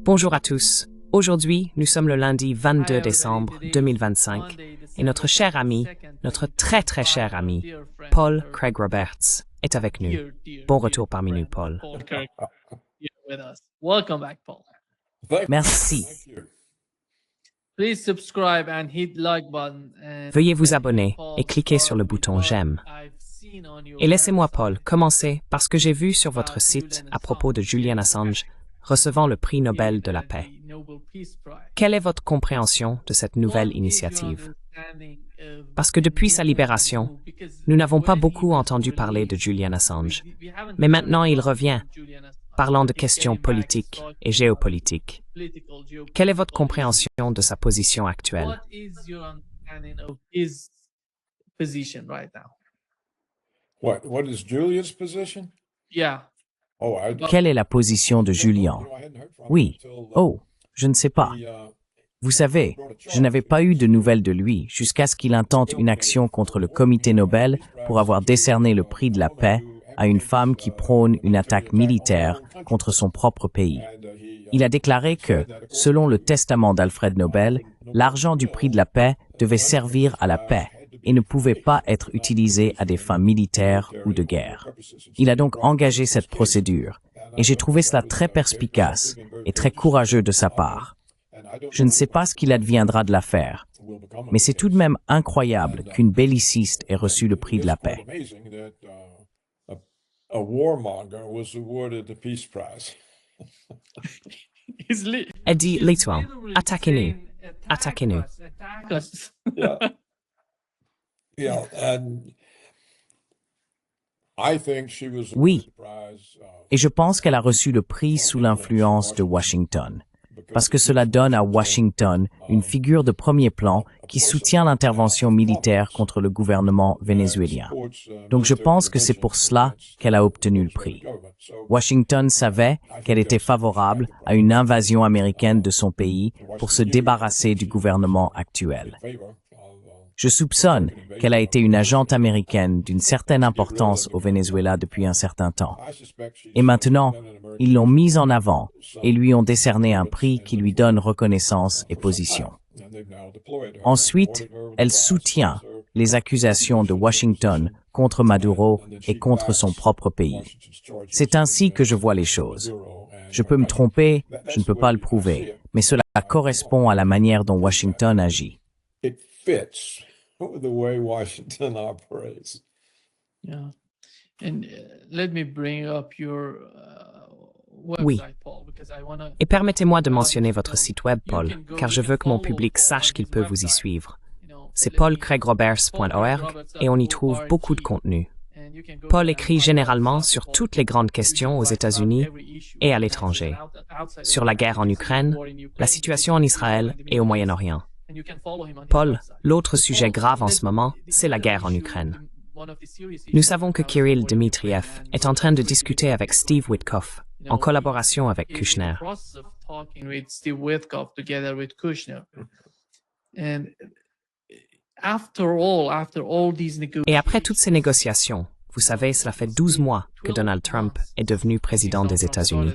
Bonjour à tous. Aujourd'hui, nous sommes le lundi 22 décembre 2025 et notre cher ami, notre très très cher ami, Paul Craig Roberts, est avec nous. Bon retour parmi nous, Paul. Welcome back, Paul. Merci. Please subscribe and hit like button. Veuillez vous abonner et cliquer sur le bouton j'aime. Et laissez-moi, Paul, commencer parce que j'ai vu sur votre site à propos de Julian Assange recevant le prix Nobel de la paix. Quelle est votre compréhension de cette nouvelle initiative? Parce que depuis sa libération, nous n'avons pas beaucoup entendu parler de Julian Assange, mais maintenant il revient, parlant de questions politiques et géopolitiques. Quelle est votre compréhension de sa position actuelle? What is Julian's position? Yeah. Oh, Quelle est la position de Julian? Oui. Oh, je ne sais pas. Vous savez, je n'avais pas eu de nouvelles de lui jusqu'à ce qu'il intente une action contre le comité Nobel pour avoir décerné le prix de la paix à une femme qui prône une attaque militaire contre son propre pays. Il a déclaré que, selon le testament d'Alfred Nobel, l'argent du prix de la paix devait servir à la paix et ne pouvait pas être utilisé à des fins militaires ou de guerre. Il a donc engagé cette procédure, et j'ai trouvé cela très perspicace et très courageux de sa part. Je ne sais pas ce qu'il adviendra de l'affaire, mais c'est tout de même incroyable qu'une belliciste ait reçu le prix de la paix. A warmonger was awarded the Peace Prize. Elle dit littéralement, attaquez-nous, attaquez-nous. Yeah, and I think she was Oui. awarded the prize, Et je pense qu'elle a reçu le prix sous l'influence de Washington, parce que cela donne à Washington une figure de premier plan qui soutient l'intervention militaire contre le gouvernement vénézuélien. Donc je pense que c'est pour cela qu'elle a obtenu le prix. Washington savait qu'elle était favorable à une invasion américaine de son pays pour se débarrasser du gouvernement actuel. Je soupçonne qu'elle a été une agente américaine d'une certaine importance au Venezuela depuis un certain temps. Et maintenant, ils l'ont mise en avant et lui ont décerné un prix qui lui donne reconnaissance et position. Ensuite, elle soutient les accusations de Washington contre Maduro et contre son propre pays. C'est ainsi que je vois les choses. Je peux me tromper, je ne peux pas le prouver, mais cela correspond à la manière dont Washington agit. it fits the way Washington operates. Yeah. And let me bring up your Oui. website, Paul, because I want to. Et permettez-moi de mentionner votre site web, Paul, car je veux que mon public sache qu'il peut vous y suivre. C'est paulcraigroberts.org et on y trouve beaucoup de contenu. Paul écrit généralement sur toutes les grandes questions aux États-Unis et à l'étranger, sur la guerre en Ukraine, la situation en Israël et au Moyen-Orient. Paul, l'autre sujet grave en ce moment, c'est la guerre en Ukraine. Nous savons que Kirill Dmitriev est en train de discuter avec Steve Witkoff, en collaboration avec Kushner. Et après toutes ces négociations, vous savez, cela fait 12 mois que Donald Trump est devenu président des États-Unis.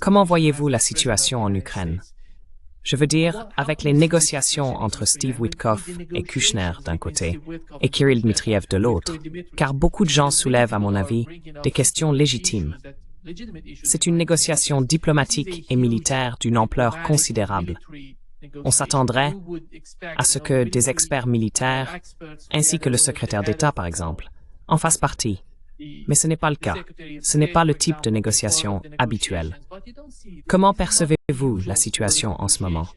Comment voyez-vous la situation en Ukraine? Je veux dire, avec les négociations entre Steve Witkoff et Kushner d'un côté et Kirill Dmitriev de l'autre, car beaucoup de gens soulèvent, à mon avis, des questions légitimes. C'est une négociation diplomatique et militaire d'une ampleur considérable. On s'attendrait à ce que des experts militaires, ainsi que le secrétaire d'État par exemple, en fassent partie. Mais ce n'est pas le cas. Ce n'est pas le type de négociation habituelle. Comment percevez-vous la situation en ce moment?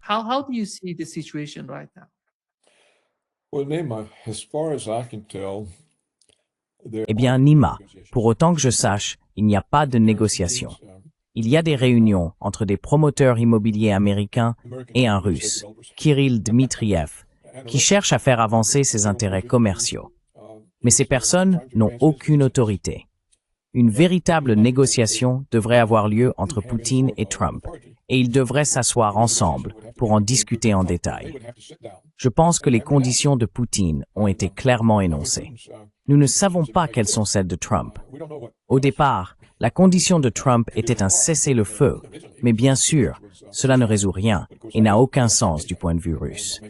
How do you see the situation right now? Well, Nima, as far as I can tell, Eh bien, Nima, pour autant que je sache, il n'y a pas de négociation. Il y a des réunions entre des promoteurs immobiliers américains et un Russe, Kirill Dmitriev, qui cherche à faire avancer ses intérêts commerciaux. Mais ces personnes n'ont aucune autorité. une véritable négociation devrait avoir lieu entre Poutine et Trump, et ils devraient s'asseoir ensemble pour en discuter en détail. Je pense que les conditions de Poutine ont été clairement énoncées. Nous ne savons pas quelles sont celles de Trump. Au départ, la condition de Trump était un cessez-le-feu, mais bien sûr, cela ne résout rien et n'a aucun sens du point de vue russe.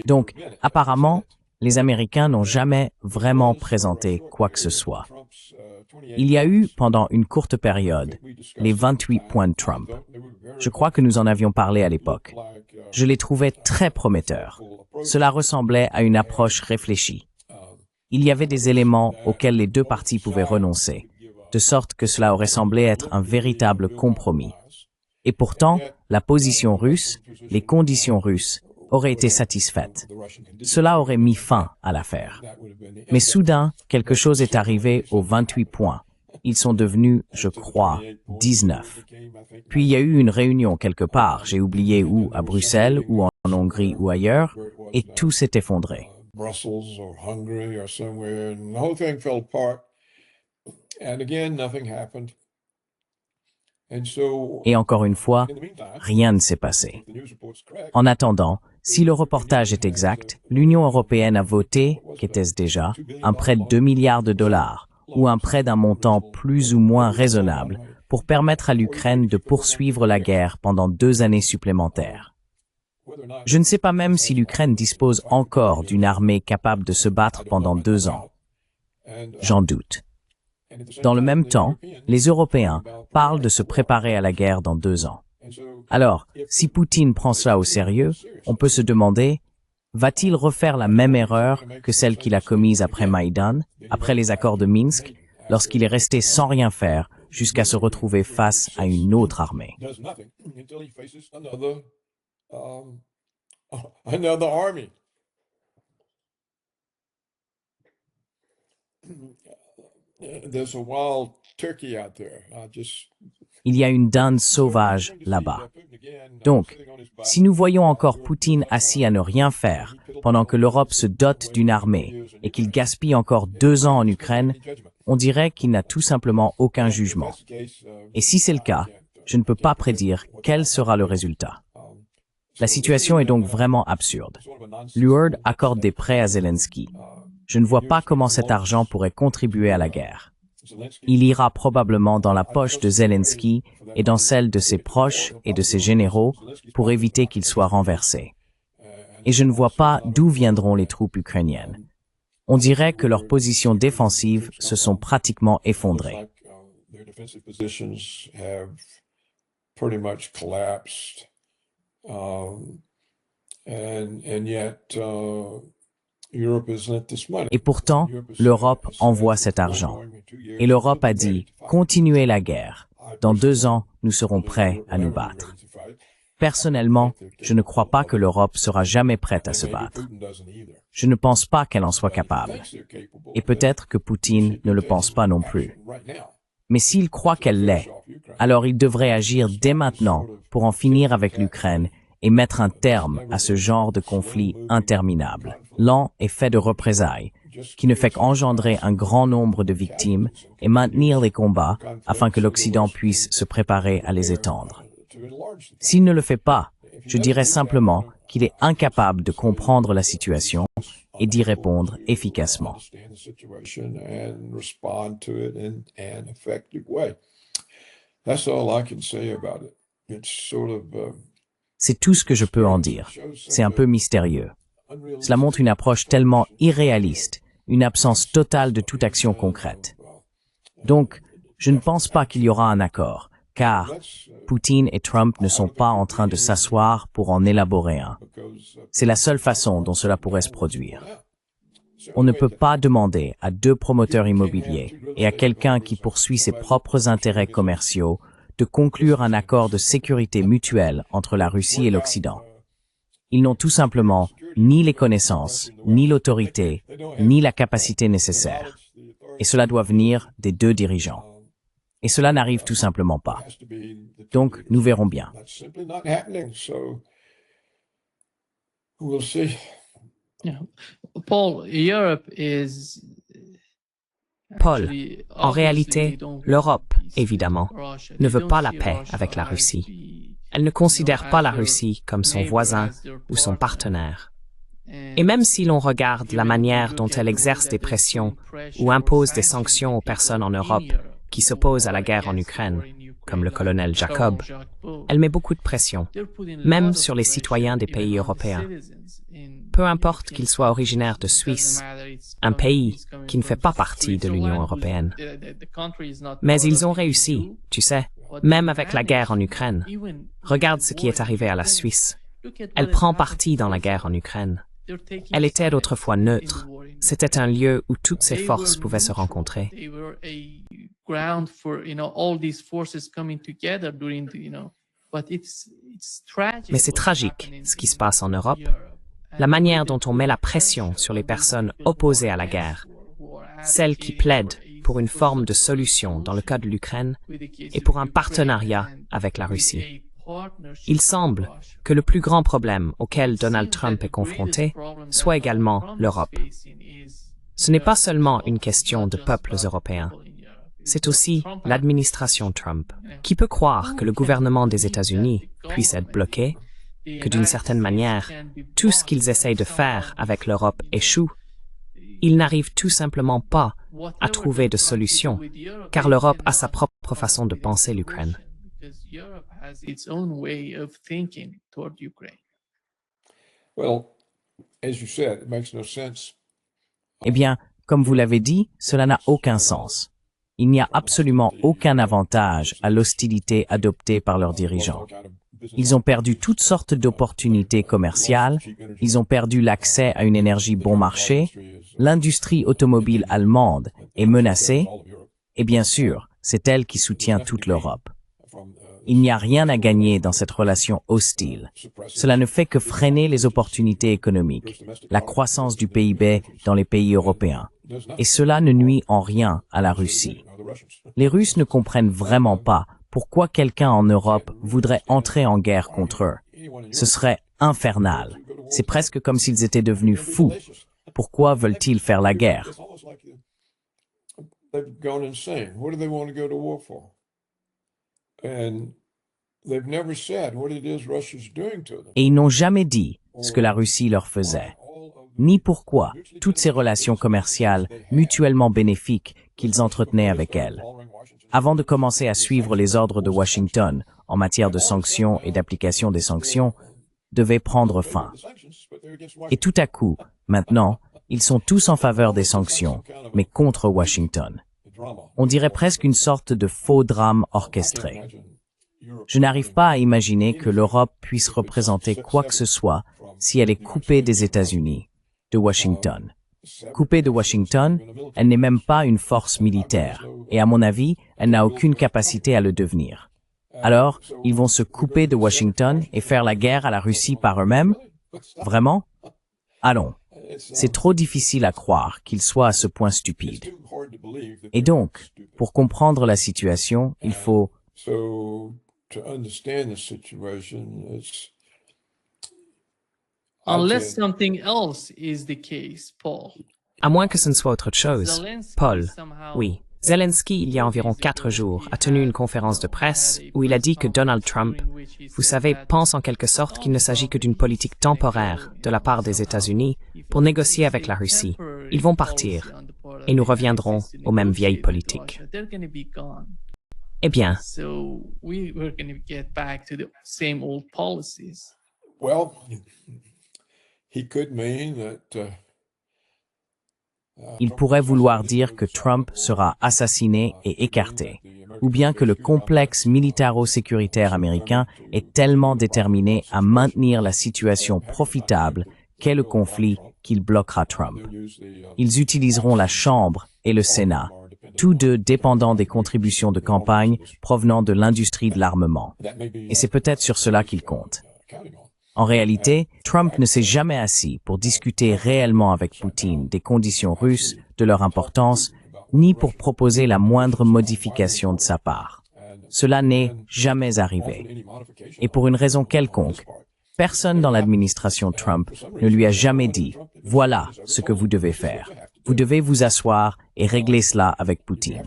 Donc, apparemment, les Américains n'ont jamais vraiment présenté quoi que ce soit. Il y a eu, pendant une courte période, les 28 points de Trump. Je crois que nous en avions parlé à l'époque. Je les trouvais très prometteurs. Cela ressemblait à une approche réfléchie. Il y avait des éléments auxquels les deux parties pouvaient renoncer, de sorte que cela aurait semblé être un véritable compromis. Et pourtant, la position russe, les conditions russes, auraient été satisfaites. Cela aurait mis fin à l'affaire. Mais soudain, quelque chose est arrivé aux 28 points. Ils sont devenus, je crois, 19. Puis il y a eu une réunion quelque part, j'ai oublié où, à Bruxelles, ou en Hongrie, ou ailleurs, et tout s'est effondré. Et encore une fois, rien ne s'est passé. En attendant, si le reportage est exact, l'Union européenne a voté, qu'était-ce déjà, un prêt de 2 milliards de dollars, ou un prêt d'un montant plus ou moins raisonnable, pour permettre à l'Ukraine de poursuivre la guerre pendant 2 années supplémentaires. Je ne sais pas même si l'Ukraine dispose encore d'une armée capable de se battre pendant 2 ans. J'en doute. Dans le même temps, les Européens parlent de se préparer à la guerre dans 2 ans. Alors, si Poutine prend cela au sérieux, on peut se demander, va-t-il refaire la même erreur que celle qu'il a commise après Maïdan, après les accords de Minsk, lorsqu'il est resté sans rien faire jusqu'à se retrouver face à une autre armée? Il y a une dinde sauvage là-bas. Donc, si nous voyons encore Poutine assis à ne rien faire, pendant que l'Europe se dote d'une armée et qu'il gaspille encore 2 ans en Ukraine, on dirait qu'il n'a tout simplement aucun jugement. Et si c'est le cas, je ne peux pas prédire quel sera le résultat. La situation est donc vraiment absurde. L'UE accorde des prêts à Zelensky. Je ne vois pas comment cet argent pourrait contribuer à la guerre. Il ira probablement dans la poche de Zelensky et dans celle de ses proches et de ses généraux pour éviter qu'il soit renversé. Et je ne vois pas d'où viendront les troupes ukrainiennes. On dirait que leurs positions défensives se sont pratiquement effondrées. Et pourtant, l'Europe envoie cet argent. Et l'Europe a dit, continuez la guerre. Dans 2 ans, nous serons prêts à nous battre. Personnellement, je ne crois pas que l'Europe sera jamais prête à se battre. Je ne pense pas qu'elle en soit capable. Et peut-être que Poutine ne le pense pas non plus. Mais s'il croit qu'elle l'est, alors il devrait agir dès maintenant pour en finir avec l'Ukraine et mettre un terme à ce genre de conflit interminable, lent et fait de représailles, qui ne fait qu'engendrer un grand nombre de victimes et maintenir les combats afin que l'Occident puisse se préparer à les étendre. S'il ne le fait pas, je dirais simplement qu'il est incapable de comprendre la situation et d'y répondre efficacement. C'est tout ce que je peux en dire. C'est un peu mystérieux. Cela montre une approche tellement irréaliste, une absence totale de toute action concrète. Donc, je ne pense pas qu'il y aura un accord, car Poutine et Trump ne sont pas en train de s'asseoir pour en élaborer un. C'est la seule façon dont cela pourrait se produire. On ne peut pas demander à 2 promoteurs immobiliers et à quelqu'un qui poursuit ses propres intérêts commerciaux de conclure un accord de sécurité mutuelle entre la Russie et l'Occident. Ils n'ont tout simplement ni les connaissances, ni l'autorité, ni la capacité nécessaire. Et cela doit venir des 2 dirigeants. Et cela n'arrive tout simplement pas. Donc, nous verrons bien. We'll see. Yeah. Paul, Europe is Paul, actually, en réalité, obviously, don't want l'Europe, peace with évidemment, Russia. ne They veut don't pas la see paix Russia avec la as Russie. the, Elle ne considère as pas la their Russie comme son neighbor, voisin as their ou son partner. partenaire. And Et même si l'on regarde la even if manière you dont look at elle the way exerce that des they're pressions putting pressure ou or impose des sanctioning sanctions aux people personnes en in Europe Europe qui who s'opposent à la are guerre en against the Ukraine, war in Ukraine, comme le like colonel Jacob, Governor Jacob, elle met beaucoup de pression, they're putting a même lot of sur les pressure citoyens des even pays on the européens. citizens in Peu importe European qu'ils soient originaires de countries. It doesn't Suisse, matter, it's un coming- pays it's coming qui ne fait from pas partie de l'Union Switzerland, européenne. the country is not Mais part ils of ont the réussi, EU, tu sais, but même they avec la guerre en managed, Ukraine. even Regarde with ce the qui est war in arrivé à la Ukraine. Suisse. Look at Elle what has prend happened parti to dans la guerre en Switzerland. Ukraine. They're taking Elle était sides autrefois in the neutre. war in C'était un lieu où toutes ces They forces were pouvaient se neutral. rencontrer. They were a ground for all these forces coming together during the but it's tragic. Mais c'est what's tragique happening ce qui se in passe en Europe. Europe. La And manière the way dont they on met put la pression pressure sur les on these personnes people who opposées are à la against guerre, war, who are celles qui advocating plaident for a pour une forme de solution solution dans le cas de l'Ukraine with the case et of pour un Ukraine partenariat and avec la with Russie. a partnership Il with semble Russia. que le plus grand problème auquel It Donald seems Trump that est the confronté greatest problem that soit Donald également Trump is l'Europe. facing is Ce n'est pas Europe. seulement une It's question not de just peuples about européens, people in Europe. c'est It's aussi Trump l'administration Trump. administration. Qui peut croire que le Who can gouvernement des believe that États-Unis the puisse être government, bloqué, the que d'une United certaine States manière, can be tout ce blocked qu'ils essayent de and faire somehow, avec l'Europe échoue? Ils n'arrivent tout simplement pas à whatever trouver de they're trying to do solution, with Europe, car they l'Europe a cannot sa propre come façon up de with a penser l'Ukraine. solution because Europe has its own way of thinking toward Ukraine. Well, as you said, it makes no sense. Eh bien, comme vous l'avez dit, cela n'a aucun sens. Il n'y a absolument aucun avantage à l'hostilité adoptée par leurs dirigeants. Ils ont perdu toutes sortes d'opportunités commerciales, ils ont perdu l'accès à une énergie bon marché, l'industrie automobile allemande est menacée, et bien sûr, c'est elle qui soutient toute l'Europe. Il n'y a rien à gagner dans cette relation hostile. Cela ne fait que freiner les opportunités économiques, la croissance du PIB dans les pays européens. Et cela ne nuit en rien à la Russie. Les Russes ne comprennent vraiment pas pourquoi quelqu'un en Europe voudrait entrer en guerre contre eux. Ce serait infernal. C'est presque comme s'ils étaient devenus fous. Pourquoi veulent-ils faire la guerre? They've gone insane. What do they want to go to war for? And they've never said what it is Russia's doing to them. Et ils n'ont jamais dit ce que la Russie leur faisait, ni pourquoi toutes ces relations commerciales mutuellement bénéfiques qu'ils entretenaient avec elle. Avant de commencer à suivre les ordres de Washington en matière de sanctions et d'application des sanctions, devaient prendre fin. Et tout à coup, maintenant, ils sont tous en faveur des sanctions, mais contre Washington. On dirait presque une sorte de faux drame orchestré. Je n'arrive pas à imaginer que l'Europe puisse représenter quoi que ce soit si elle est coupée des États-Unis, de Washington. Coupée de Washington, elle n'est même pas une force militaire, et à mon avis, elle n'a aucune capacité à le devenir. Alors, ils vont se couper de Washington et faire la guerre à la Russie par eux-mêmes? Vraiment? Allons. C'est trop difficile à croire qu'ils soient à ce point stupides. Et donc, pour comprendre la situation, il faut... So, to understand the situation, Unless something else is the case, Paul. À moins que ce ne soit autre chose. Zelensky Paul, somehow oui. Zelensky, il y a environ 4 jours, a tenu une conférence de presse où il a dit que Donald Trump, vous savez, pense en quelque sorte qu'il ne s'agit que d'une politique temporaire de la part des États-Unis pour négocier avec la Russie. Ils vont partir et nous reviendrons aux mêmes vieilles politiques. Eh bien, So we're going to get back to the same old policies. well, he could mean that Il pourrait vouloir dire que Trump sera assassiné et écarté, ou bien que le complexe militaro-sécuritaire américain est tellement déterminé à maintenir la situation profitable qu'est le conflit qu'il bloquera Trump. Ils utiliseront la Chambre et le Sénat, tous deux dépendants des contributions de campagne provenant de l'industrie de l'armement. Et c'est peut-être sur cela qu'ils comptent. En réalité, Trump ne s'est jamais assis pour discuter réellement avec Poutine des conditions russes, de leur importance, ni pour proposer la moindre modification de sa part. Cela n'est jamais arrivé. Et pour une raison quelconque, Personne dans l'administration Trump ne lui a jamais dit « Voilà ce que vous devez faire. Vous devez vous asseoir et régler cela avec Poutine. »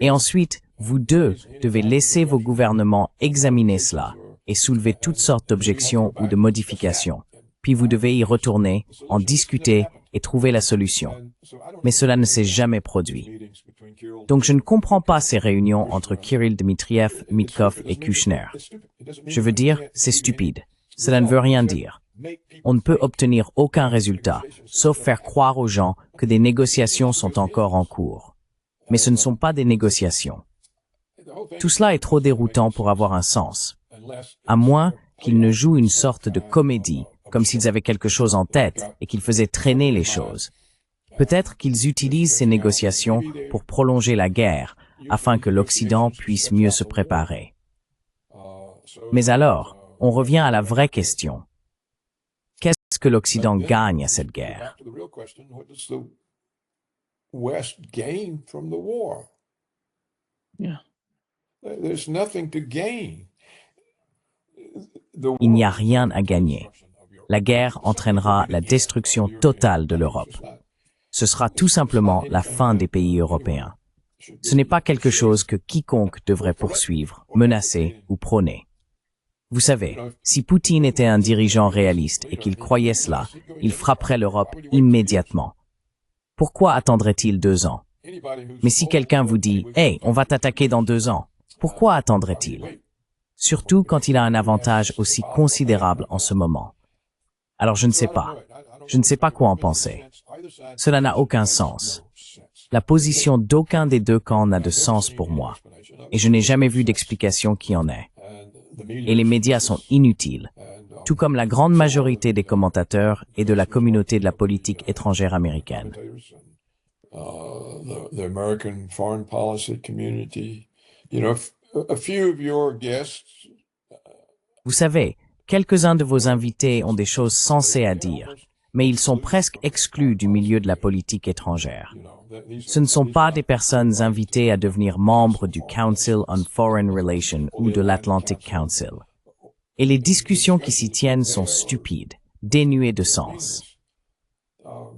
Et ensuite, vous deux devez laisser vos gouvernements examiner cela et soulever toutes sortes d'objections ou de modifications. Puis vous devez y retourner, en discuter et trouver la solution. Mais cela ne s'est jamais produit. Donc je ne comprends pas ces réunions entre Kirill Dmitriev, Mitkov et Kushner. Je veux dire, c'est stupide. Cela ne veut rien dire. On ne peut obtenir aucun résultat, sauf faire croire aux gens que des négociations sont encore en cours. Mais ce ne sont pas des négociations. Tout cela est trop déroutant pour avoir un sens. À moins qu'ils ne jouent une sorte de comédie, comme s'ils avaient quelque chose en tête et qu'ils faisaient traîner les choses. Peut-être qu'ils utilisent ces négociations pour prolonger la guerre, afin que l'Occident puisse mieux se préparer. Mais alors, on revient à la vraie question. Qu'est-ce que l'Occident gagne à cette guerre? Yeah. Il n'y a rien à gagner. La guerre entraînera la destruction totale de l'Europe. Ce sera tout simplement la fin des pays européens. Ce n'est pas quelque chose que quiconque devrait poursuivre, menacer ou prôner. Vous savez, si Poutine était un dirigeant réaliste et qu'il croyait cela, il frapperait l'Europe immédiatement. Pourquoi attendrait-il 2 ans? Mais si quelqu'un vous dit « Hey, on va t'attaquer dans 2 ans », pourquoi attendrait-il? Surtout quand il a un avantage aussi considérable en ce moment. Alors je ne sais pas. Je ne sais pas quoi en penser. Cela n'a aucun sens. La position d'aucun des deux camps n'a de sens pour moi. Et je n'ai jamais vu d'explication qui en est. Et les médias sont inutiles, tout comme la grande majorité des commentateurs et de la communauté de la politique étrangère américaine. Vous savez, quelques-uns de vos invités ont des choses sensées à dire, mais ils sont presque exclus du milieu de la politique étrangère. Ce ne sont pas des personnes invitées à devenir membres du Council on Foreign Relations ou de l'Atlantic Council. Et les discussions qui s'y tiennent sont stupides, dénuées de sens.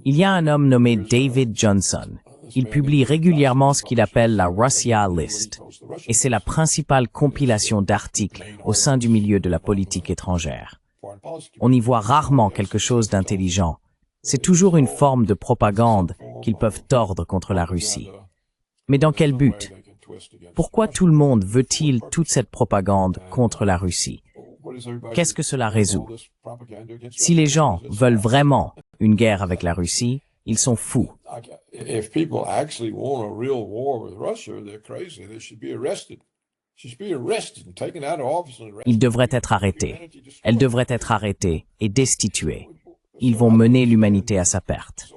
Il y a un homme nommé David Johnson. Il publie régulièrement ce qu'il appelle la Russia List, et c'est la principale compilation d'articles au sein du milieu de la politique étrangère. On y voit rarement quelque chose d'intelligent. C'est toujours une forme de propagande qu'ils peuvent tordre contre la Russie. Mais dans quel but? Pourquoi tout le monde veut-il toute cette propagande contre la Russie? Qu'est-ce que cela résout? Si les gens veulent vraiment une guerre avec la Russie, ils sont fous. Ils devraient être arrêtés. Elle devrait être arrêtée et destituée. Ils vont mener l'humanité à sa perte.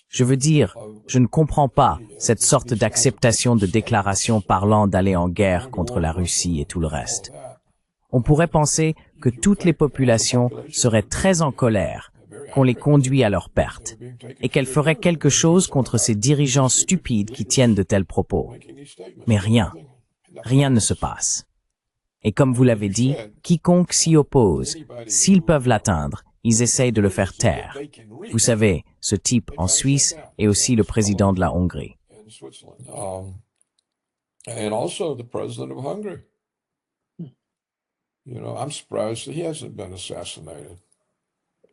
Je veux dire, je ne comprends pas cette sorte d'acceptation de déclaration parlant d'aller en guerre contre la Russie et tout le reste. On pourrait penser que toutes les populations seraient très en colère, qu'on les conduit à leur perte, et qu'elles feraient quelque chose contre ces dirigeants stupides qui tiennent de tels propos. Mais rien ne se passe. Et comme vous l'avez dit, quiconque s'y oppose, s'ils peuvent l'atteindre, ils essayent de le faire taire. Vous savez, ce type en Suisse est aussi le président de la Hongrie.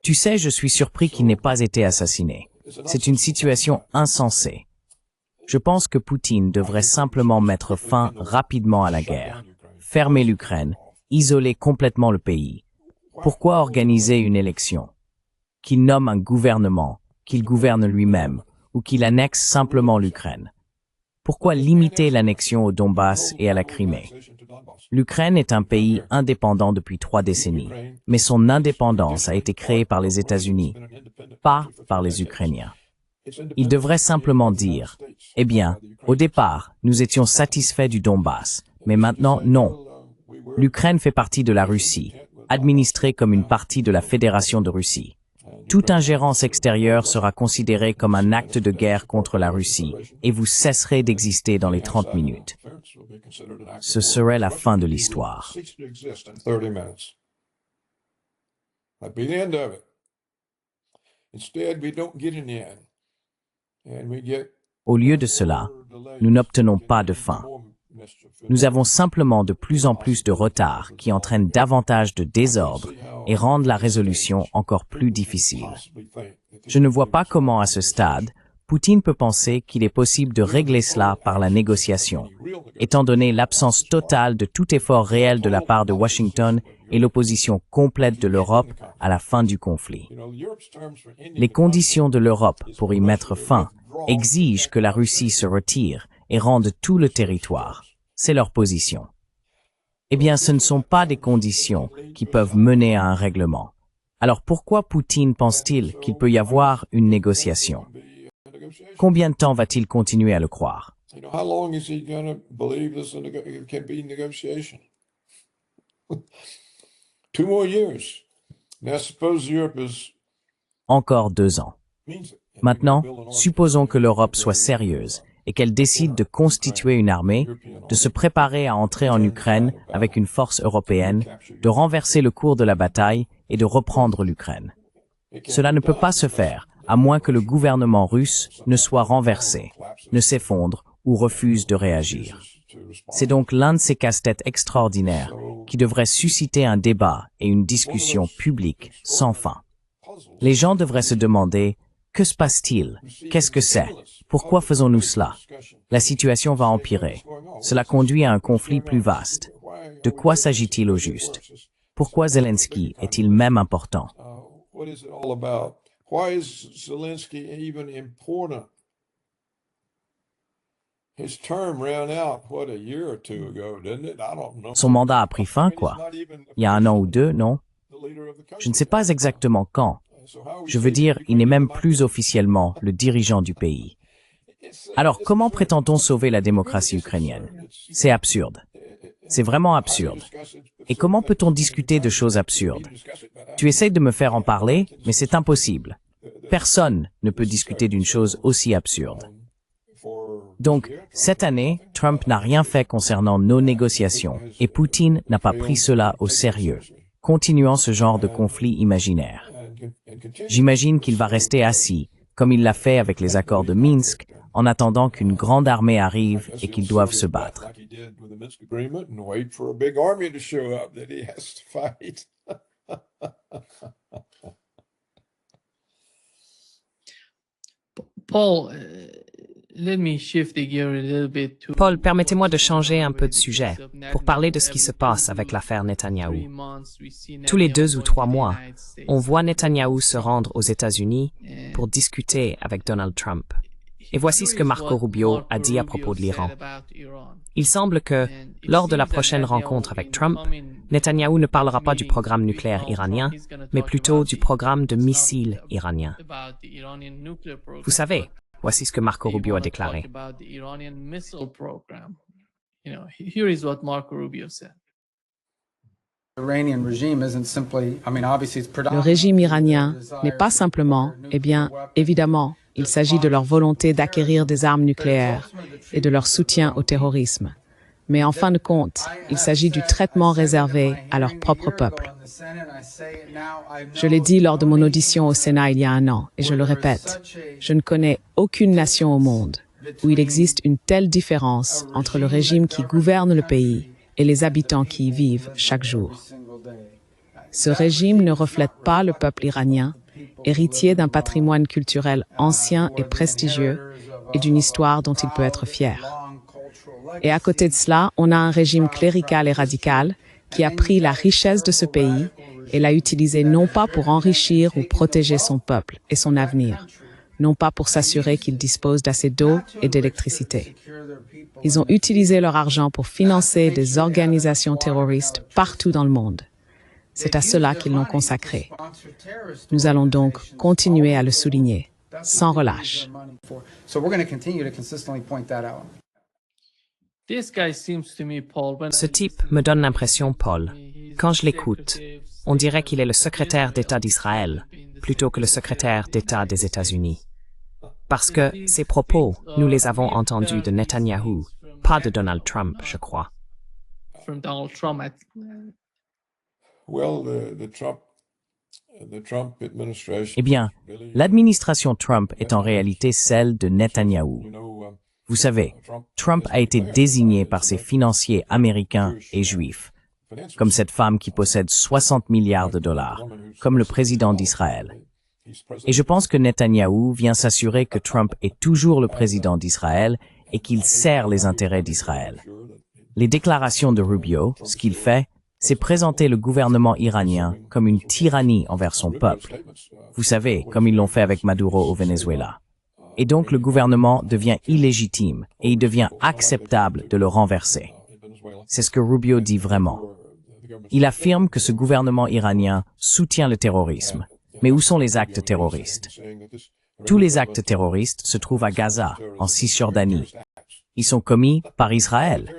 Tu sais, je suis surpris qu'il n'ait pas été assassiné. C'est une situation insensée. Je pense que Poutine devrait simplement mettre fin rapidement à la guerre, fermer l'Ukraine, isoler complètement le pays. Pourquoi organiser une élection? Qu'il nomme un gouvernement, qu'il gouverne lui-même, ou qu'il annexe simplement l'Ukraine? Pourquoi limiter l'annexion au Donbass et à la Crimée? L'Ukraine est un pays indépendant depuis 3 décennies, mais son indépendance a été créée par les États-Unis, pas par les Ukrainiens. Il devrait simplement dire, eh bien, au départ, nous étions satisfaits du Donbass, mais maintenant, non. L'Ukraine fait partie de la Russie, administrée comme une partie de la Fédération de Russie. Toute ingérence extérieure sera considérée comme un acte de guerre contre la Russie et vous cesserez d'exister dans les 30 minutes. Ce serait la fin de l'histoire. Au lieu de cela, nous n'obtenons pas de fin. Nous avons simplement de plus en plus de retard qui entraîne davantage de désordre et rendent la résolution encore plus difficile. Je ne vois pas comment, à ce stade, Poutine peut penser qu'il est possible de régler cela par la négociation, étant donné l'absence totale de tout effort réel de la part de Washington et l'opposition complète de l'Europe à la fin du conflit. Les conditions de l'Europe pour y mettre fin exigent que la Russie se retire et rende tout le territoire. C'est leur position. Eh bien, ce ne sont pas des conditions qui peuvent mener à un règlement. Alors pourquoi Poutine pense-t-il qu'il peut y avoir une négociation? Combien de temps va-t-il continuer à le croire? Encore 2 ans. Maintenant, supposons que l'Europe soit sérieuse et qu'elle décide de constituer une armée, de se préparer à entrer en Ukraine avec une force européenne, de renverser le cours de la bataille et de reprendre l'Ukraine. Cela ne peut pas se faire, à moins que le gouvernement russe ne soit renversé, ne s'effondre ou refuse de réagir. C'est donc l'un de ces casse-têtes extraordinaires qui devrait susciter un débat et une discussion publique sans fin. Les gens devraient se demander: que se passe-t-il? Qu'est-ce que c'est? Pourquoi faisons-nous cela? La situation va empirer. Cela conduit à un conflit plus vaste. De quoi s'agit-il au juste? Pourquoi Zelensky est-il même important? Son mandat a pris fin, quoi? Il y a 1 an ou 2, non? Je ne sais pas exactement quand. Je veux dire, il n'est même plus officiellement le dirigeant du pays. Alors, comment prétend-on sauver la démocratie ukrainienne? C'est absurde. C'est vraiment absurde. Et comment peut-on discuter de choses absurdes? Tu essayes de me faire en parler, mais c'est impossible. Personne ne peut discuter d'une chose aussi absurde. Donc, cette année, Trump n'a rien fait concernant nos négociations, et Poutine n'a pas pris cela au sérieux, continuant ce genre de conflit imaginaire. J'imagine qu'il va rester assis, comme il l'a fait avec les accords de Minsk, en attendant qu'une grande armée arrive et qu'ils doivent se battre. Paul, permettez-moi de changer un peu de sujet pour parler de ce qui se passe avec l'affaire Netanyahou. Tous les 2 ou 3 mois, on voit Netanyahou se rendre aux États-Unis pour discuter avec Donald Trump. Et voici ce que Marco Rubio a dit à propos de l'Iran. Il semble que, lors de la prochaine rencontre avec Trump, Netanyahou ne parlera pas du programme nucléaire iranien, mais plutôt du programme de missiles iranien. Vous savez, voici ce que Marco Rubio a déclaré. Le régime iranien n'est pas simplement, évidemment, il s'agit de leur volonté d'acquérir des armes nucléaires et de leur soutien au terrorisme. Mais en fin de compte, il s'agit du traitement réservé à leur propre peuple. Je l'ai dit lors de mon audition au Sénat il y a 1 an, et je le répète, je ne connais aucune nation au monde où il existe une telle différence entre le régime qui gouverne le pays et les habitants qui y vivent chaque jour. Ce régime ne reflète pas le peuple iranien, héritier d'un patrimoine culturel ancien et prestigieux et d'une histoire dont il peut être fier. Et à côté de cela, on a un régime clérical et radical qui a pris la richesse de ce pays et l'a utilisée non pas pour enrichir ou protéger son peuple et son avenir, non pas pour s'assurer qu'il dispose d'assez d'eau et d'électricité. Ils ont utilisé leur argent pour financer des organisations terroristes partout dans le monde. C'est à cela qu'ils l'ont consacré. Nous allons donc continuer à le souligner, sans relâche. Ce type me donne l'impression, Paul, quand je l'écoute, on dirait qu'il est le secrétaire d'État d'Israël, plutôt que le secrétaire d'État des États-Unis. Parce que ces propos, nous les avons entendus de Netanyahou, pas de Donald Trump, je crois. From Donald Trump. Well, the Trump administration. Eh bien, l'administration Trump est en réalité celle de Netanyahou. Vous savez, Trump a été désigné par ses financiers américains et juifs, comme cette femme qui possède 60 milliards de dollars, comme le président d'Israël. Et je pense que Netanyahou vient s'assurer que Trump est toujours le président d'Israël et qu'il sert les intérêts d'Israël. Les déclarations de Rubio, ce qu'il fait, c'est présenter le gouvernement iranien comme une tyrannie envers son peuple. Vous savez, comme ils l'ont fait avec Maduro au Venezuela. Et donc le gouvernement devient illégitime et il devient acceptable de le renverser. C'est ce que Rubio dit vraiment. Il affirme que ce gouvernement iranien soutient le terrorisme. Mais où sont les actes terroristes? Tous les actes terroristes se trouvent à Gaza, en Cisjordanie. Ils sont commis par Israël.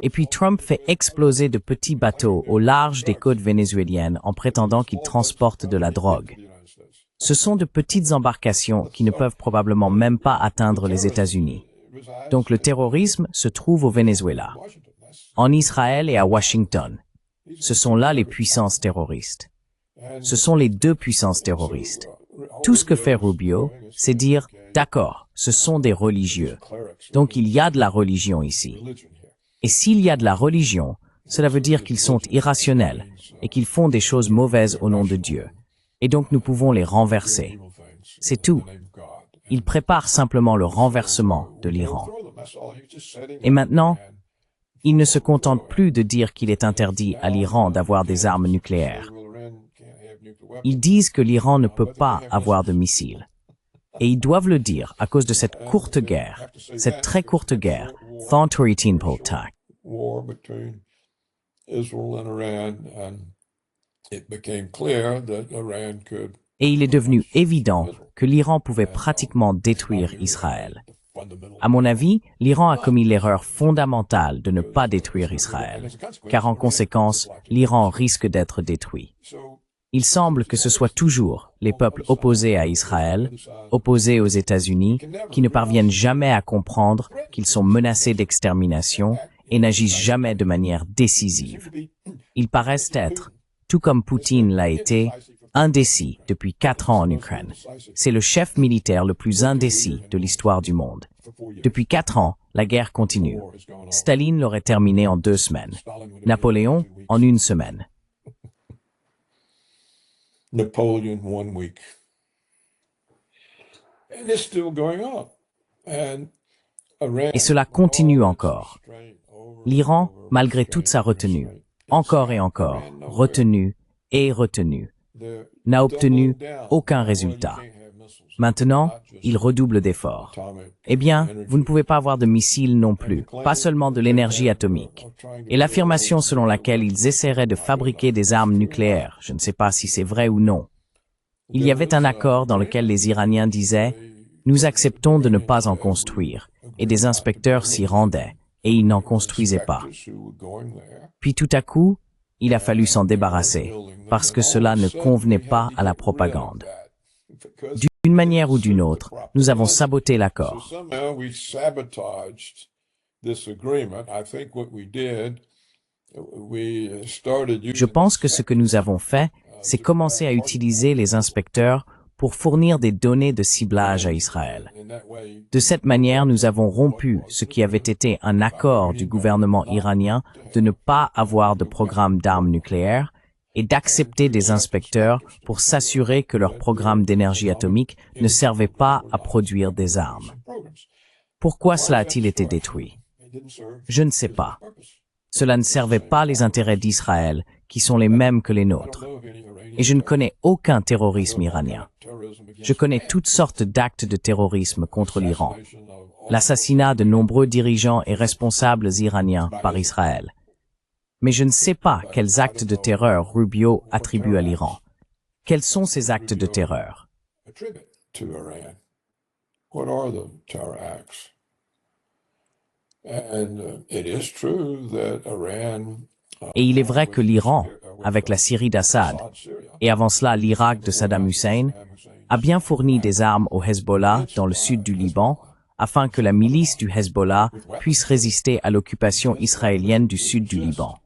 Et puis Trump fait exploser de petits bateaux au large des côtes vénézuéliennes en prétendant qu'il transporte de la drogue. Ce sont de petites embarcations qui ne peuvent probablement même pas atteindre les États-Unis. Donc le terrorisme se trouve au Venezuela, en Israël et à Washington. Ce sont là les puissances terroristes. Ce sont les deux puissances terroristes. Tout ce que fait Rubio, c'est dire, d'accord, ce sont des religieux. Donc il y a de la religion ici. Et s'il y a de la religion, cela veut dire qu'ils sont irrationnels et qu'ils font des choses mauvaises au nom de Dieu. Et donc nous pouvons les renverser. C'est tout. Il prépare simplement le renversement de l'Iran. Et maintenant, il ne se contente plus de dire qu'il est interdit à l'Iran d'avoir des armes nucléaires. Ils disent que l'Iran ne peut pas avoir de missiles. Et ils doivent le dire à cause de cette courte guerre, cette très courte guerre, Thon-Toritin Poltak. Et il est devenu évident que l'Iran pouvait pratiquement détruire Israël. À mon avis, l'Iran a commis l'erreur fondamentale de ne pas détruire Israël, car en conséquence, l'Iran risque d'être détruit. Il semble que ce soit toujours les peuples opposés à Israël, opposés aux États-Unis, qui ne parviennent jamais à comprendre qu'ils sont menacés d'extermination et n'agissent jamais de manière décisive. Ils paraissent être, tout comme Poutine l'a été, indécis depuis 4 ans en Ukraine. C'est le chef militaire le plus indécis de l'histoire du monde. Depuis 4 ans, la guerre continue. Staline l'aurait terminée en 2 semaines. Napoléon, en 1 semaine. Napoleon 1 week. And it's still going on. Et cela continue encore. L'Iran, malgré toute sa retenue, encore et encore, retenue et retenue, n'a obtenu aucun résultat. Maintenant, il redouble d'efforts. Eh bien, vous ne pouvez pas avoir de missiles non plus, pas seulement de l'énergie atomique. Et l'affirmation selon laquelle ils essaieraient de fabriquer des armes nucléaires, je ne sais pas si c'est vrai ou non. Il y avait un accord dans lequel les Iraniens disaient « Nous acceptons de ne pas en construire », et des inspecteurs s'y rendaient, et ils n'en construisaient pas. Puis tout à coup, il a fallu s'en débarrasser, parce que cela ne convenait pas à la propagande. D'une manière ou d'une autre, nous avons saboté l'accord. Je pense que ce que nous avons fait, c'est commencer à utiliser les inspecteurs pour fournir des données de ciblage à Israël. De cette manière, nous avons rompu ce qui avait été un accord du gouvernement iranien de ne pas avoir de programme d'armes nucléaires et d'accepter des inspecteurs pour s'assurer que leur programme d'énergie atomique ne servait pas à produire des armes. Pourquoi cela a-t-il été détruit? Je ne sais pas. Cela ne servait pas les intérêts d'Israël, qui sont les mêmes que les nôtres. Et je ne connais aucun terrorisme iranien. Je connais toutes sortes d'actes de terrorisme contre l'Iran. L'assassinat de nombreux dirigeants et responsables iraniens par Israël. Mais je ne sais pas quels actes de terreur Rubio attribue à l'Iran. Quels sont ces actes de terreur? And it is true that Iran, Et il est vrai que l'Iran, avec la Syrie d'Assad, et avant cela l'Irak de Saddam Hussein, a bien fourni des armes au Hezbollah dans le sud du Liban, afin que la milice du Hezbollah puisse résister à l'occupation israélienne du sud du Liban.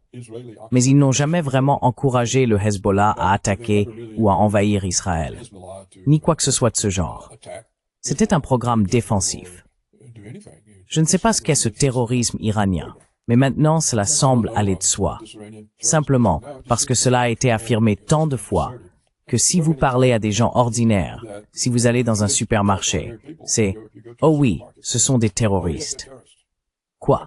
Mais ils n'ont jamais vraiment encouragé le Hezbollah à attaquer ou à envahir Israël, ni quoi que ce soit de ce genre. C'était un programme défensif. Je ne sais pas ce qu'est ce terrorisme iranien, mais maintenant cela semble aller de soi. Simplement parce que cela a été affirmé tant de fois que si vous parlez à des gens ordinaires, si vous allez dans un supermarché, c'est « Oh oui, ce sont des terroristes ». Quoi?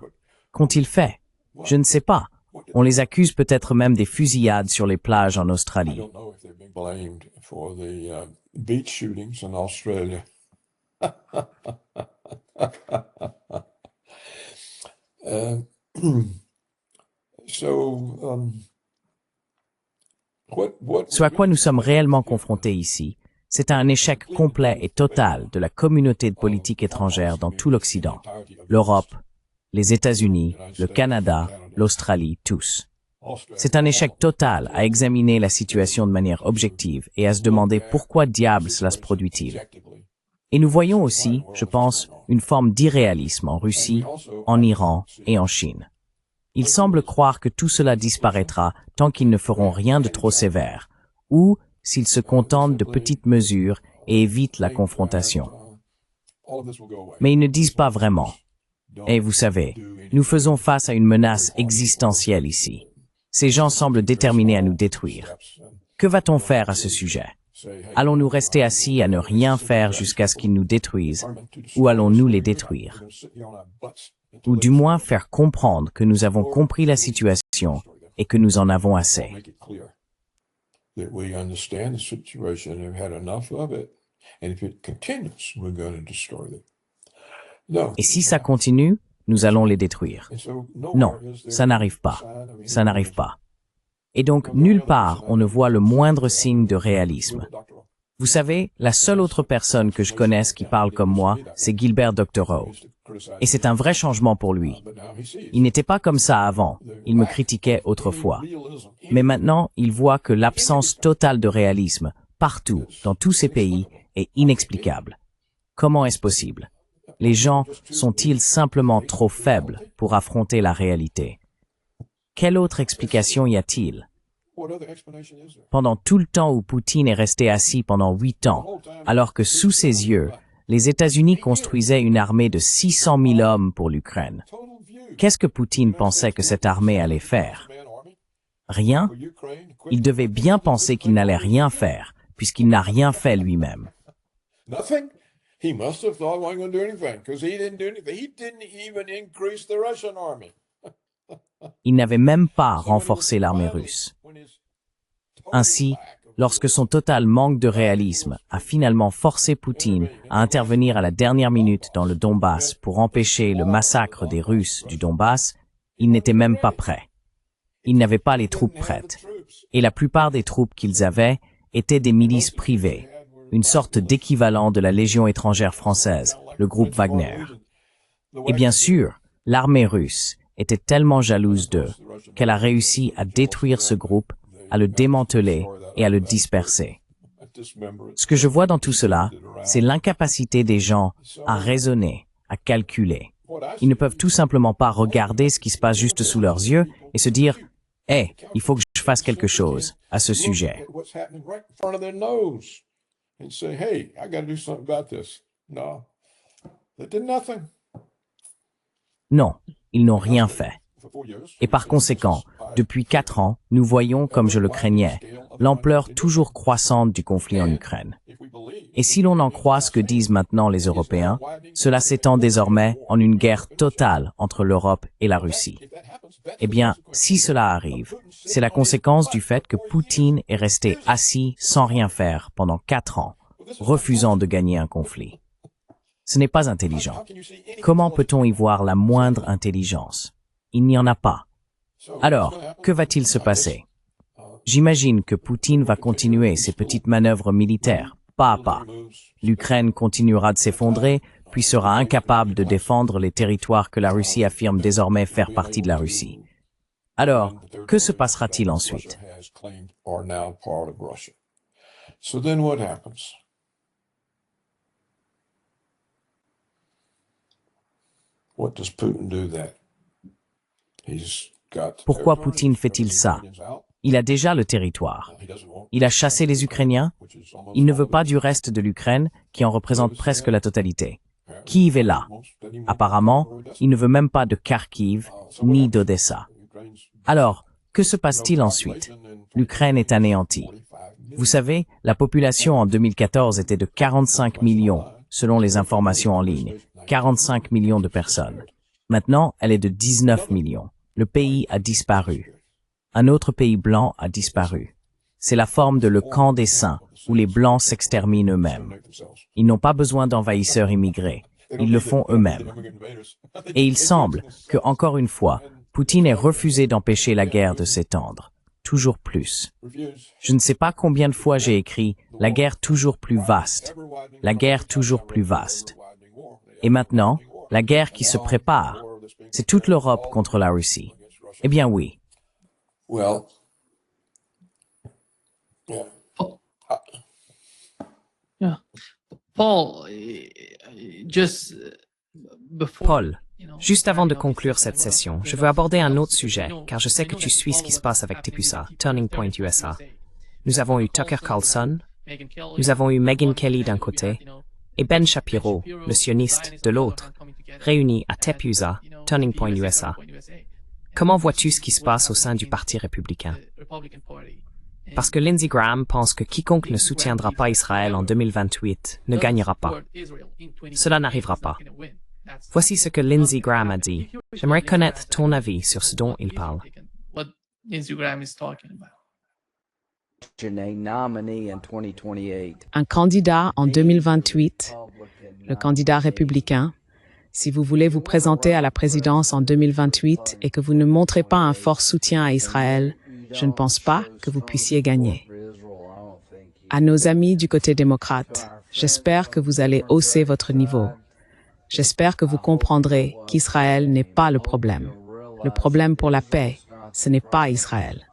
Qu'ont-ils fait? Je ne sais pas. On les accuse peut-être même des fusillades sur les plages en Australie. Ce à quoi nous sommes réellement confrontés ici, c'est à un échec complet et total de la communauté de politique étrangère dans tout l'Occident, l'Europe, les États-Unis, le Canada, l'Australie, tous. C'est un échec total à examiner la situation de manière objective et à se demander pourquoi diable cela se produit-il. Et nous voyons aussi, je pense, une forme d'irréalisme en Russie, en Iran et en Chine. Ils semblent croire que tout cela disparaîtra tant qu'ils ne feront rien de trop sévère, ou s'ils se contentent de petites mesures et évitent la confrontation. Mais ils ne disent pas vraiment. Et vous savez, nous faisons face à une menace existentielle ici. Ces gens semblent déterminés à nous détruire. Que va-t-on faire à ce sujet? Allons-nous rester assis à ne rien faire jusqu'à ce qu'ils nous détruisent, ou allons-nous les détruire? Ou du moins faire comprendre que nous avons compris la situation et que nous en avons assez. Et si ça continue, nous allons les détruire. Non, ça n'arrive pas. Ça n'arrive pas. Et donc, nulle part, on ne voit le moindre signe de réalisme. Vous savez, la seule autre personne que je connaisse qui parle comme moi, c'est Gilbert Doctorow. Et c'est un vrai changement pour lui. Il n'était pas comme ça avant. Il me critiquait autrefois. Mais maintenant, il voit que l'absence totale de réalisme, partout, dans tous ces pays, est inexplicable. Comment est-ce possible? Les gens sont-ils simplement trop faibles pour affronter la réalité? Quelle autre explication y a-t-il? Pendant tout le temps où Poutine est resté assis pendant 8 ans, alors que sous ses yeux, les États-Unis construisaient une armée de 600 000 hommes pour l'Ukraine. Qu'est-ce que Poutine pensait que cette armée allait faire? Rien? Il devait bien penser qu'il n'allait rien faire, puisqu'il n'a rien fait lui-même. Il n'avait même pas renforcé l'armée russe. Ainsi, lorsque son total manque de réalisme a finalement forcé Poutine à intervenir à la dernière minute dans le Donbass pour empêcher le massacre des Russes du Donbass, il n'était même pas prêt. Il n'avait pas les troupes prêtes. Et la plupart des troupes qu'ils avaient étaient des milices privées, une sorte d'équivalent de la Légion étrangère française, le groupe Wagner. Et bien sûr, l'armée russe était tellement jalouse d'eux qu'elle a réussi à détruire ce groupe, à le démanteler et à le disperser. Ce que je vois dans tout cela, c'est l'incapacité des gens à raisonner, à calculer. Ils ne peuvent tout simplement pas regarder ce qui se passe juste sous leurs yeux et se dire « Hey, il faut que je fasse quelque chose à ce sujet. » Non, ils n'ont rien fait. Et par conséquent, depuis 4 ans, nous voyons, comme je le craignais, l'ampleur toujours croissante du conflit en Ukraine. Et si l'on en croit ce que disent maintenant les Européens, cela s'étend désormais en une guerre totale entre l'Europe et la Russie. Eh bien, si cela arrive, c'est la conséquence du fait que Poutine est resté assis sans rien faire pendant 4 ans, refusant de gagner un conflit. Ce n'est pas intelligent. Comment peut-on y voir la moindre intelligence? Il n'y en a pas. Alors, que va-t-il se passer? J'imagine que Poutine va continuer ses petites manœuvres militaires, pas à pas. L'Ukraine continuera de s'effondrer, puis sera incapable de défendre les territoires que la Russie affirme désormais faire partie de la Russie. Alors, que se passera-t-il ensuite? So then what happens? What does Putin do then? He's got Pourquoi Poutine fait-il ça? Il a déjà le territoire. Il a chassé les Ukrainiens. Il ne veut pas du reste de l'Ukraine, qui en représente presque la totalité. Kiev est là. Apparemment, il ne veut même pas de Kharkiv, ni d'Odessa. Alors, que se passe-t-il ensuite? L'Ukraine est anéantie. Vous savez, la population en 2014 était de 45 millions, selon les informations en ligne. 45 millions de personnes. Maintenant, elle est de 19 millions. Le pays a disparu. Un autre pays blanc a disparu. C'est la forme de le camp des saints, où les blancs s'exterminent eux-mêmes. Ils n'ont pas besoin d'envahisseurs immigrés. Ils le font eux-mêmes. Et il semble que, encore une fois, Poutine ait refusé d'empêcher la guerre de s'étendre. Toujours plus. Je ne sais pas combien de fois j'ai écrit « la guerre toujours plus vaste »,« la guerre toujours plus vaste ». Et maintenant, la guerre qui se prépare, c'est toute l'Europe contre la Russie. Eh bien oui. Well, Yeah. Paul, just before, Paul, juste avant de conclure cette session, je veux aborder un autre sujet, car je sais que tu suis ce qui se passe avec TPUSA, Turning Point USA. Nous avons eu Tucker Carlson, nous avons eu Megyn Kelly d'un côté, et Ben Shapiro, le sioniste, de l'autre, réunis à TPUSA, Turning Point USA. Comment vois-tu ce qui se passe au sein du Parti républicain? Parce que Lindsey Graham pense que quiconque ne soutiendra pas Israël en 2028 ne gagnera pas. Cela n'arrivera pas. Voici ce que Lindsey Graham a dit. J'aimerais connaître ton avis sur ce dont il parle. What Lindsey Graham is talking about. Un candidat en 2028, le candidat républicain, si vous voulez vous présenter à la présidence en 2028 et que vous ne montrez pas un fort soutien à Israël, je ne pense pas que vous puissiez gagner. À nos amis du côté démocrate, j'espère que vous allez hausser votre niveau. J'espère que vous comprendrez qu'Israël n'est pas le problème. Le problème pour la paix, ce n'est pas Israël.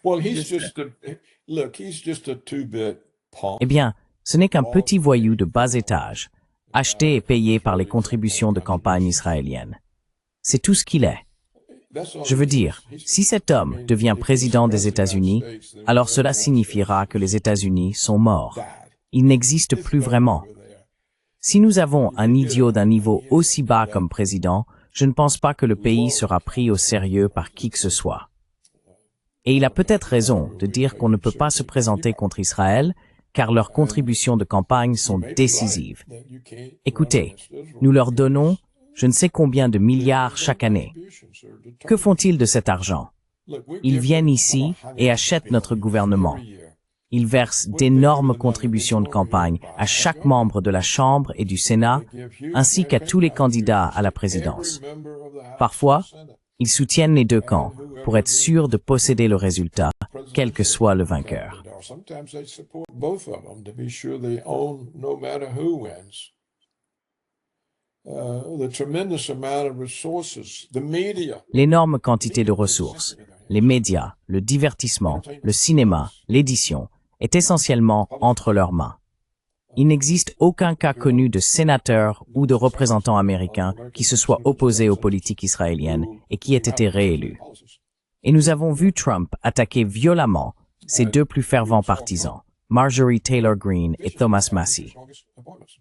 well, he's just a two-bit pawn. Eh bien, ce n'est qu'un petit voyou de bas étage, acheté et payé par les contributions de campagne israéliennes. C'est tout ce qu'il est. Je veux dire, si cet homme devient président des États-Unis, alors cela signifiera que les États-Unis sont morts. Ils n'existent plus vraiment. Si nous avons un idiot d'un niveau aussi bas comme président, je ne pense pas que le pays sera pris au sérieux par qui que ce soit. Et il a peut-être raison de dire qu'on ne peut pas se présenter contre Israël, car leurs contributions de campagne sont décisives. Écoutez, nous leur donnons je ne sais combien de milliards chaque année. Que font-ils de cet argent? Ils viennent ici et achètent notre gouvernement. Ils versent d'énormes contributions de campagne à chaque membre de la Chambre et du Sénat, ainsi qu'à tous les candidats à la présidence. Parfois, ils soutiennent les deux camps pour être sûrs de posséder le résultat, quel que soit le vainqueur. L'énorme quantité de ressources, les médias, le divertissement, le cinéma, l'édition, est essentiellement entre leurs mains. Il n'existe aucun cas connu de sénateur ou de représentant américain qui se soit opposé aux politiques israéliennes et qui ait été réélu. Et nous avons vu Trump attaquer violemment ses deux plus fervents partisans, Marjorie Taylor Greene et Thomas Massie.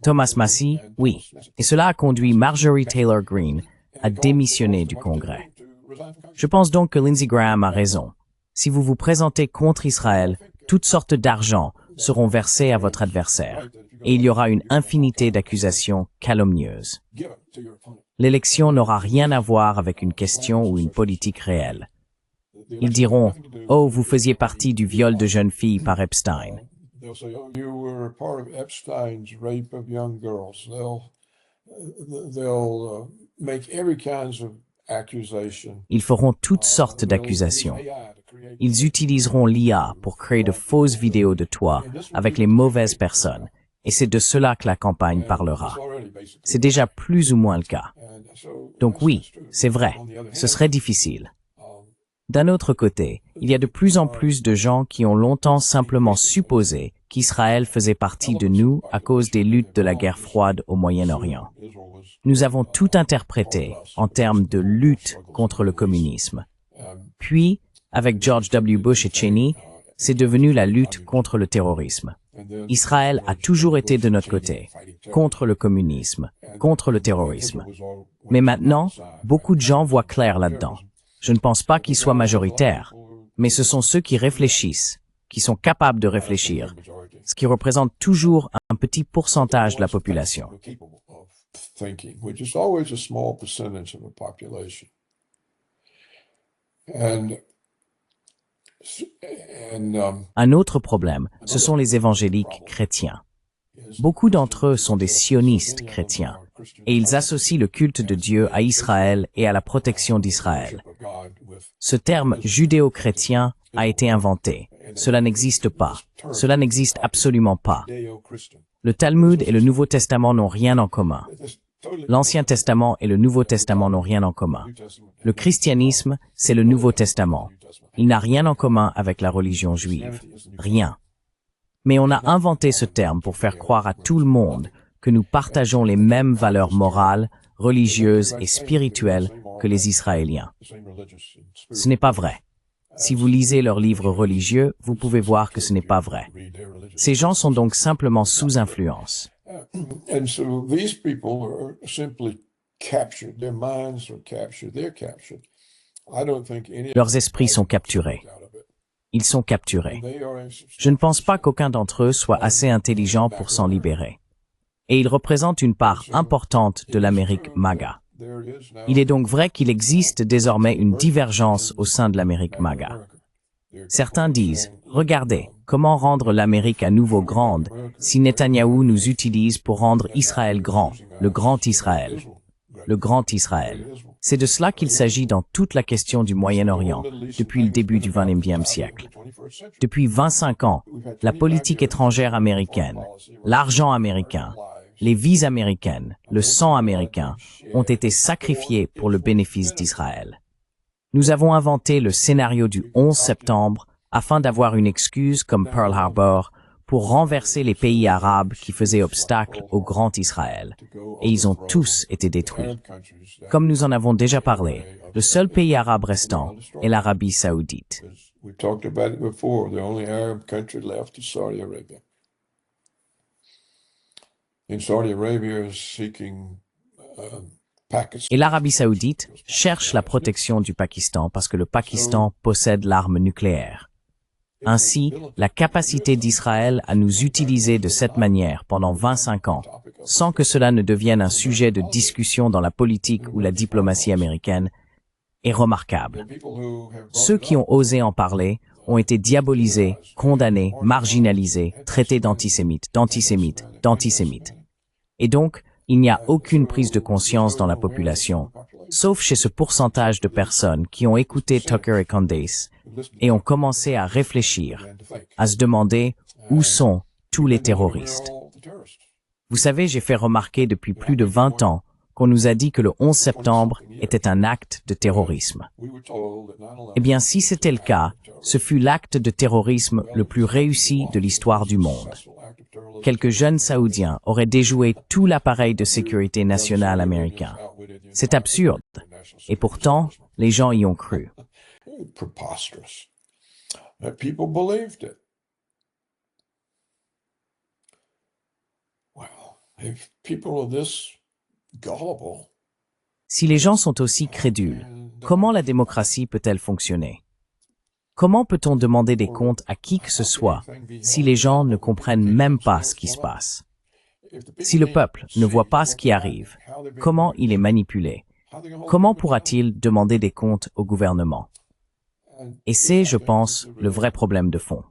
Thomas Massie, oui, et cela a conduit Marjorie Taylor Greene à démissionner du Congrès. Je pense donc que Lindsey Graham a raison. Si vous vous présentez contre Israël, toutes sortes d'argent seront versés à votre adversaire, et il y aura une infinité d'accusations calomnieuses. L'élection n'aura rien à voir avec une question ou une politique réelle. Ils diront « Oh, vous faisiez partie du viol de jeunes filles par Epstein ». They'll say, "Oh, you were part of Epstein's rape of young girls." They'll make every kinds of Ils feront toutes sortes d'accusations. Ils utiliseront l'IA pour créer de fausses vidéos de toi avec les mauvaises personnes. Et c'est de cela que la campagne parlera. C'est déjà plus ou moins le cas. Donc oui, c'est vrai, ce serait difficile. D'un autre côté, il y a de plus en plus de gens qui ont longtemps simplement supposé qu'Israël faisait partie de nous à cause des luttes de la guerre froide au Moyen-Orient. Nous avons tout interprété en termes de lutte contre le communisme. Puis, avec George W. Bush et Cheney, c'est devenu la lutte contre le terrorisme. Israël a toujours été de notre côté, contre le communisme, contre le terrorisme. Mais maintenant, beaucoup de gens voient clair là-dedans. Je ne pense pas qu'ils soient majoritaires, mais ce sont ceux qui réfléchissent, qui sont capables de réfléchir, ce qui représente toujours un petit pourcentage de la population. Un autre problème, ce sont les évangéliques chrétiens. Beaucoup d'entre eux sont des sionistes chrétiens, et ils associent le culte de Dieu à Israël et à la protection d'Israël. Ce terme judéo-chrétien a été inventé. Cela n'existe pas. Cela n'existe absolument pas. Le Talmud et le Nouveau Testament n'ont rien en commun. L'Ancien Testament et le Nouveau Testament n'ont rien en commun. Le christianisme, c'est le Nouveau Testament. Il n'a rien en commun avec la religion juive. Rien. Mais on a inventé ce terme pour faire croire à tout le monde que nous partageons les mêmes valeurs morales, religieuses et spirituelles que les Israéliens. Ce n'est pas vrai. Si vous lisez leurs livres religieux, vous pouvez voir que ce n'est pas vrai. Ces gens sont donc simplement sous influence. Leurs esprits sont capturés. Ils sont capturés. Je ne pense pas qu'aucun d'entre eux soit assez intelligent pour s'en libérer. Et ils représentent une part importante de l'Amérique MAGA. Il est donc vrai qu'il existe désormais une divergence au sein de l'Amérique MAGA. Certains disent, regardez, comment rendre l'Amérique à nouveau grande si Netanyahou nous utilise pour rendre Israël grand, le grand Israël. Le grand Israël. C'est de cela qu'il s'agit dans toute la question du Moyen-Orient depuis le début du XXe siècle. Depuis 25 ans, la politique étrangère américaine, l'argent américain, les vies américaines, le sang américain ont été sacrifiés pour le bénéfice d'Israël. Nous avons inventé le scénario du 11 septembre afin d'avoir une excuse comme Pearl Harbor pour renverser les pays arabes qui faisaient obstacle au grand Israël. Et ils ont tous été détruits. Comme nous en avons déjà parlé, le seul pays arabe restant est l'Arabie saoudite. Et l'Arabie saoudite cherche la protection du Pakistan parce que le Pakistan possède l'arme nucléaire. Ainsi, la capacité d'Israël à nous utiliser de cette manière pendant 25 ans, sans que cela ne devienne un sujet de discussion dans la politique ou la diplomatie américaine, est remarquable. Ceux qui ont osé en parler ont été diabolisés, condamnés, marginalisés, traités d'antisémites, d'antisémites, d'antisémites. Et donc, il n'y a aucune prise de conscience dans la population, sauf chez ce pourcentage de personnes qui ont écouté Tucker et Candace et ont commencé à réfléchir, à se demander où sont tous les terroristes. Vous savez, j'ai fait remarquer depuis plus de 20 ans qu'on nous a dit que le 11 septembre était un acte de terrorisme. Eh bien, si c'était le cas, ce fut l'acte de terrorisme le plus réussi de l'histoire du monde. Quelques jeunes Saoudiens auraient déjoué tout l'appareil de sécurité nationale américain. C'est absurde. Et pourtant, les gens y ont cru. Si les gens sont aussi crédules, comment la démocratie peut-elle fonctionner? Comment peut-on demander des comptes à qui que ce soit si les gens ne comprennent même pas ce qui se passe? Si le peuple ne voit pas ce qui arrive, comment il est manipulé? Comment pourra-t-il demander des comptes au gouvernement? Et c'est, je pense, le vrai problème de fond.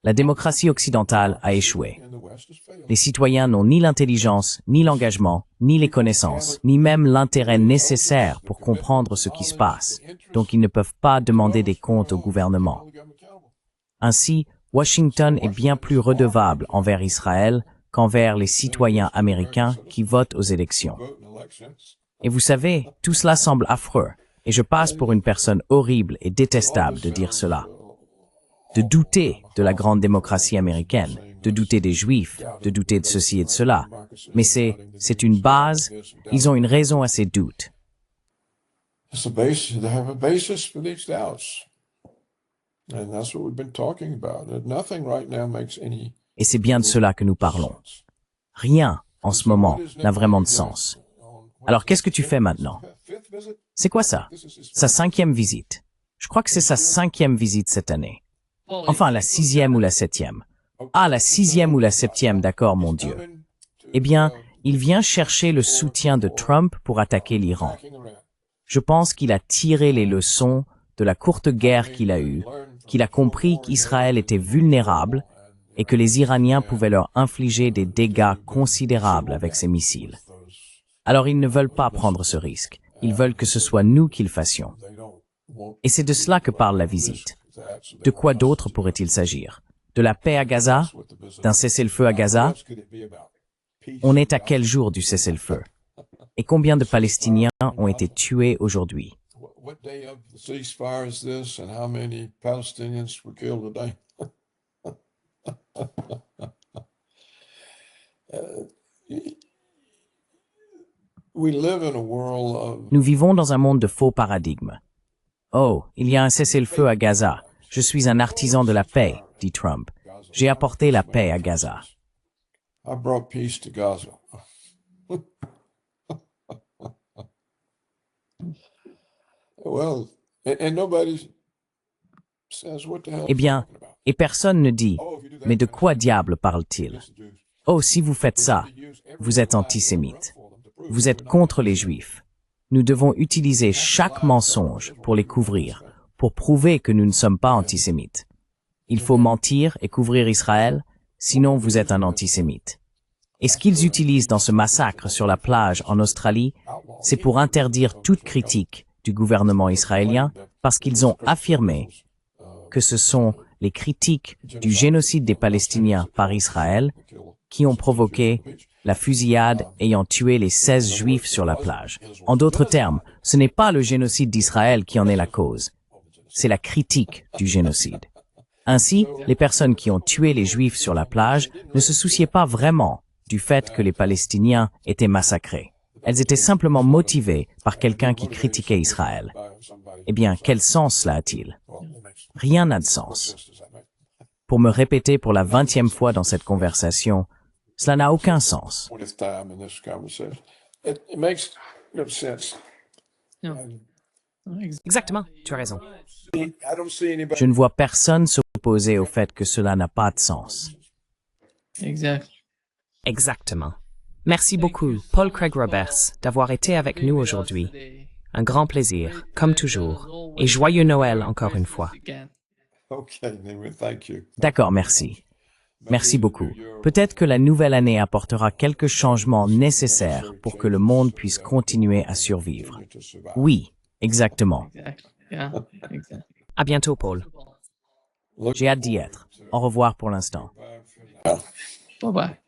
La démocratie occidentale a échoué. and the West has failed. Les citoyens n'ont ni l'intelligence, ni l'engagement, ni les connaissances, ni même l'intérêt nécessaire pour comprendre ce qui se passe, donc ils ne peuvent pas demander des comptes au gouvernement. Ainsi, Washington est bien plus redevable envers Israël qu'envers les citoyens américains qui votent aux élections. Vote in elections. Et vous savez, tout cela semble affreux, et je passe pour une personne horrible et détestable de dire cela. De douter de la grande démocratie américaine, de douter des Juifs, de douter de ceci et de cela. Mais c'est une base, ils ont une raison à ces doutes. It's a basis. They have a basis for these doubts, and that's what we've been talking about. And nothing right now makes any Et c'est bien de cela que nous parlons. sense. Rien, en ce moment, n'a vraiment de sens. Alors qu'est-ce que tu fais maintenant? Fifth visit. C'est quoi ça? This is his Sa 5e visite. Je crois que c'est sa 5e visite cette année. Enfin, la 6e ou la 7e. Ah, la 6e ou la 7e, d'accord, mon Dieu. Eh bien, il vient chercher le soutien de Trump pour attaquer l'Iran. Je pense qu'il a tiré les leçons de la courte guerre qu'il a eue, qu'il a compris qu'Israël était vulnérable et que les Iraniens pouvaient leur infliger des dégâts considérables avec ses missiles. Alors ils ne veulent pas prendre ce risque. Ils veulent que ce soit nous qui le fassions. Et c'est de cela que parle la visite. De quoi d'autre pourrait-il s'agir? De la paix à Gaza? D'un cessez-le-feu à Gaza? On est à quel jour du cessez-le-feu? Et combien de Palestiniens ont été tués aujourd'hui? What day of the ceasefire is this, and how many Palestinians were killed today? We live in a world of Nous vivons dans un monde de faux paradigmes. Oh, il y a un cessez-le-feu à Gaza. Je suis un artisan de la paix, dit Trump. J'ai apporté la paix à Gaza. I brought peace to Gaza. Well, and nobody says what the hell. Eh bien, et personne ne dit, mais de quoi diable parle-t-il? Oh, si vous faites ça, vous êtes antisémite. Vous êtes contre les Juifs. Nous devons utiliser chaque mensonge pour les couvrir, pour prouver que nous ne sommes pas antisémites. Il faut mentir et couvrir Israël, sinon vous êtes un antisémite. Et ce qu'ils utilisent dans ce massacre sur la plage en Australie, c'est pour interdire toute critique du gouvernement israélien parce qu'ils ont affirmé que ce sont les critiques du génocide des Palestiniens par Israël qui ont provoqué la fusillade ayant tué les 16 Juifs sur la plage. En d'autres termes, ce n'est pas le génocide d'Israël qui en est la cause, c'est la critique du génocide. Ainsi, les personnes qui ont tué les Juifs sur la plage ne se souciaient pas vraiment du fait que les Palestiniens étaient massacrés. Elles étaient simplement motivées par quelqu'un qui critiquait Israël. Eh bien, quel sens cela a-t-il? Rien n'a de sens. Pour me répéter pour la 20e fois dans cette conversation, cela n'a aucun sens. 20th time in this conversation. It makes no sense. No. Exactement, tu as raison. I don't see anybody. Je ne vois personne s'opposer au fait que cela n'a pas de sens. Exactly. Exactement. Merci beaucoup, Paul Craig Roberts, d'avoir été avec nous aujourd'hui. Un grand plaisir, comme toujours. Et joyeux Noël encore une fois. Okay, anyway, thank you. D'accord, merci. Merci beaucoup. Peut-être que la nouvelle année apportera quelques changements nécessaires pour que le monde puisse continuer à survivre. Oui, exactement. Exactly. Yeah. Exactly. À bientôt, Paul. J'ai hâte d'y être. Au revoir pour l'instant. Bye bye.